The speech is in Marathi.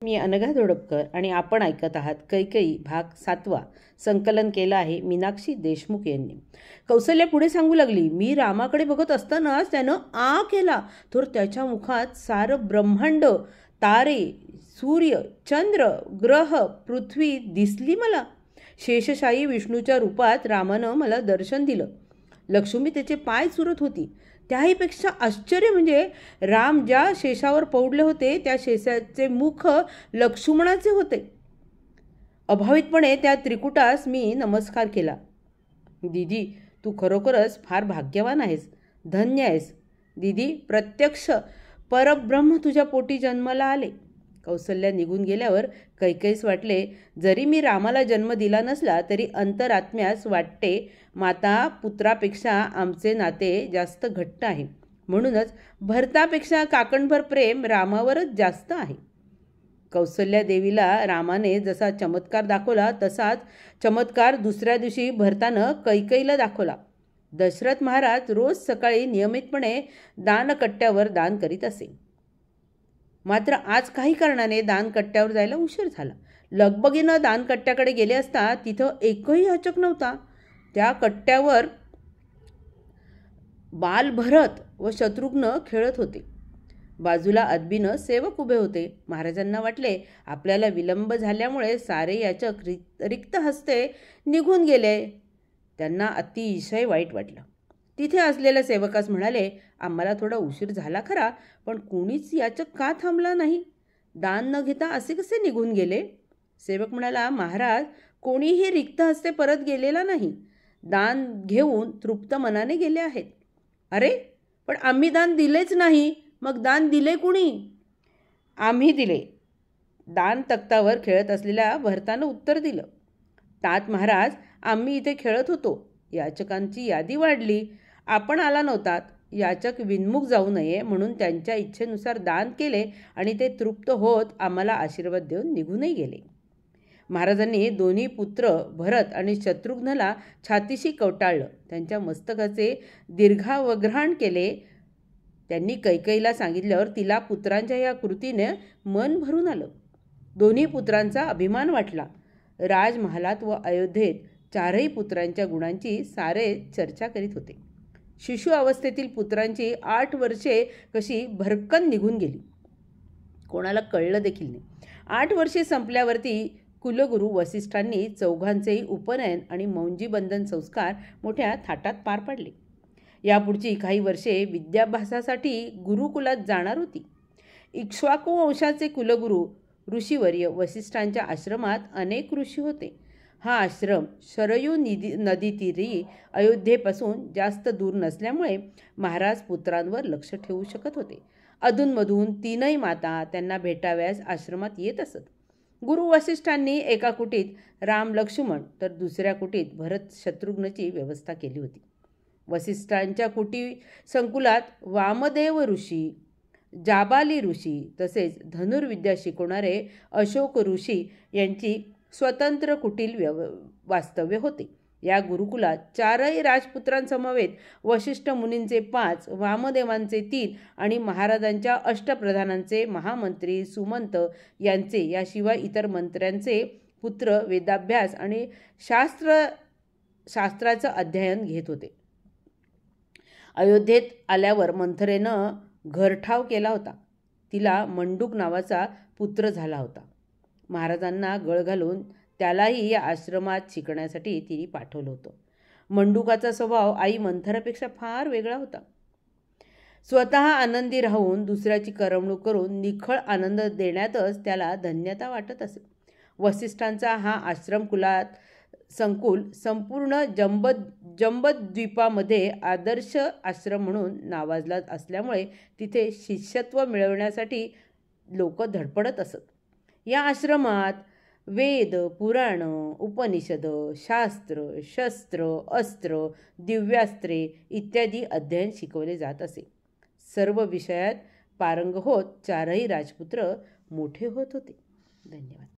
मी अनघा धोडपकर आणि आपण ऐकत आहात कैकेयी भाग 7. संकलन केलं आहे मीनाक्षी देशमुख यांनी. कौसल्या पुढे सांगू लागली, मी रामाकडे बघत असतानाच त्यानं आ केला तर त्याच्या मुखात सारं ब्रह्मांड, तारे, सूर्य, चंद्र, ग्रह, पृथ्वी दिसली मला. शेषशाही विष्णूच्या रूपात रामानं मला दर्शन दिलं. लक्ष्मी त्याचे पाय चुरत होती. त्याहीपेक्षा आश्चर्य म्हणजे राम ज्या शेषावर पौडले होते त्या शेषाचे मुख लक्ष्मणाचे होते. अभावितपणे त्या त्रिकुटास मी नमस्कार केला. दीदी, तू खरोखरच फार भाग्यवान आहेस, धन्य आहेस. दीदी, प्रत्यक्ष परब्रह्म तुझ्या पोटी जन्माला आले. कौसल्या निघून गेल्यावर कैकेयीस वाटले, जरी मी रामाला जन्म दिला नसला तरी अंतरात्म्यास वाटते माता पुत्रापेक्षा आमचे नाते जास्त घट्ट आहे. म्हणूनच भरतापेक्षा काकणभर प्रेम रामावरच जास्त आहे. कौसल्या देवीला रामाने जसा चमत्कार दाखवला तसाच चमत्कार दुसऱ्या दिवशी भरतानं कैकेयीला दाखवला. दशरथ महाराज रोज सकाळी नियमितपणे दानकट्ट्यावर दान करीत असे. मात्र आज काही कारणाने दानकट्ट्यावर जायला उशीर झाला. लगबगीनं दानकट्ट्याकडे गेले असता तिथं एकही याचक नव्हता. त्या कट्ट्यावर बाल भरत व शत्रुघ्न खेळत होते. बाजूला अदबीनं सेवक उभे होते. महाराजांना वाटले आपल्याला विलंब झाल्यामुळे सारे याचक रिक्त हस्ते निघून गेले. त्यांना अतिशय वाईट वाटलं. तिथे असलेल्या सेवकास म्हणाले, आम्हाला थोडा उशीर झाला खरा, पण कोणीच याचक का थांबला नाही? दान न घेता असे कसे निघून गेले? सेवक म्हणाला, महाराज, कोणीही रिक्त हस्ते परत गेलेला नाही. दान घेऊन तृप्त मनाने गेले आहेत. अरे, पण आम्ही दान दिलेच नाही. मग दान दिले कुणी? आम्ही दिले. दान तक्तावर खेळत असलेल्या भरतानं उत्तर दिलं. तात महाराज, आम्ही इथे खेळत होतो. याचकांची यादी वाढली. आपण आला नव्हतात. याचक विन्मुख जाऊ नये म्हणून त्यांच्या इच्छेनुसार दान केले आणि ते तृप्त होत आम्हाला आशीर्वाद देऊन निघूनही गेले. महाराजांनी दोन्ही पुत्र भरत आणि शत्रुघ्नला छातीशी कवटाळलं. त्यांच्या मस्तकाचे दीर्घावग्रहण केले. त्यांनी कैकेयीला सांगितल्यावर तिला पुत्रांच्या या कृतीने मन भरून आलं. दोन्ही पुत्रांचा अभिमान वाटला. राजमहालात व अयोध्येत चारही पुत्रांच्या गुणांची सारे चर्चा करीत होते. शिशु अवस्थेतील पुत्रांची 8 वर्षे कशी भरकन निघून गेली, कोणाला कळलं देखील नाही. 8 वर्षे संपल्यावरती कुलगुरू वसिष्ठांनी चौघांचेही उपनयन आणि मौंजीबंधन संस्कार मोठ्या थाटात पार पाडले. यापुढची काही वर्षे विद्याभ्यासासाठी गुरुकुलात जाणार होती. इक्ष्वाकू वंशाचे कुलगुरू ऋषीवर्य वसिष्ठांच्या आश्रमात अनेक ऋषी होते. हा आश्रम शरयू नदीतीरी अयोध्येपासून जास्त दूर नसल्यामुळे महाराज पुत्रांवर लक्ष ठेवू शकत होते. अधूनमधून 3ही माता त्यांना भेटाव्यास आश्रमात येत असत. गुरु वसिष्ठांनी एका कुटीत राम लक्ष्मण तर दुसऱ्या कुटीत भरत शत्रुघ्नची व्यवस्था केली होती. वसिष्ठांच्या कुटी संकुलात वामदेव ऋषी, जाबाली ऋषी तसेच धनुर्विद्या शिकवणारे अशोक ऋषी यांची स्वतंत्र कुटील वास्तव्य होते. या गुरुकुलात 4ही राजपुत्रांसमवेत वशिष्ठ मुनींचे 5, वामदेवांचे 3 आणि महाराजांच्या अष्टप्रधानांचे महामंत्री सुमंत यांचे याशिवाय इतर मंत्र्यांचे पुत्र वेदाभ्यास आणि शास्त्राचं अध्ययन घेत होते. अयोध्येत आल्यावर मंथरेनं घरठाव केला होता. तिला मंडूक नावाचा पुत्र झाला होता. महाराजांना गळ घालून त्यालाही या आश्रमात शिकण्यासाठी तिने पाठवलं होतं. मंडूकाचा स्वभाव आई मंथरापेक्षा फार वेगळा होता. स्वतः आनंदी राहून दुसऱ्याची करमणूक करून निखळ आनंद देण्यातच त्याला धन्यता वाटत असे. वसिष्ठांचा हा आश्रमकुलात संकुल संपूर्ण जंबद्वीपामध्ये आदर्श आश्रम म्हणून नावाजला असल्यामुळे तिथे शिष्यत्व मिळवण्यासाठी लोक धडपडत असत. या आश्रमात वेद, पुराण, उपनिषद, शास्त्र, शस्त्र, अस्त्र, दिव्यास्त्रे इत्यादी अध्ययन शिकवले जात असे. सर्व विषयात पारंग होत 4ही राजपुत्र मोठे होत होते. धन्यवाद.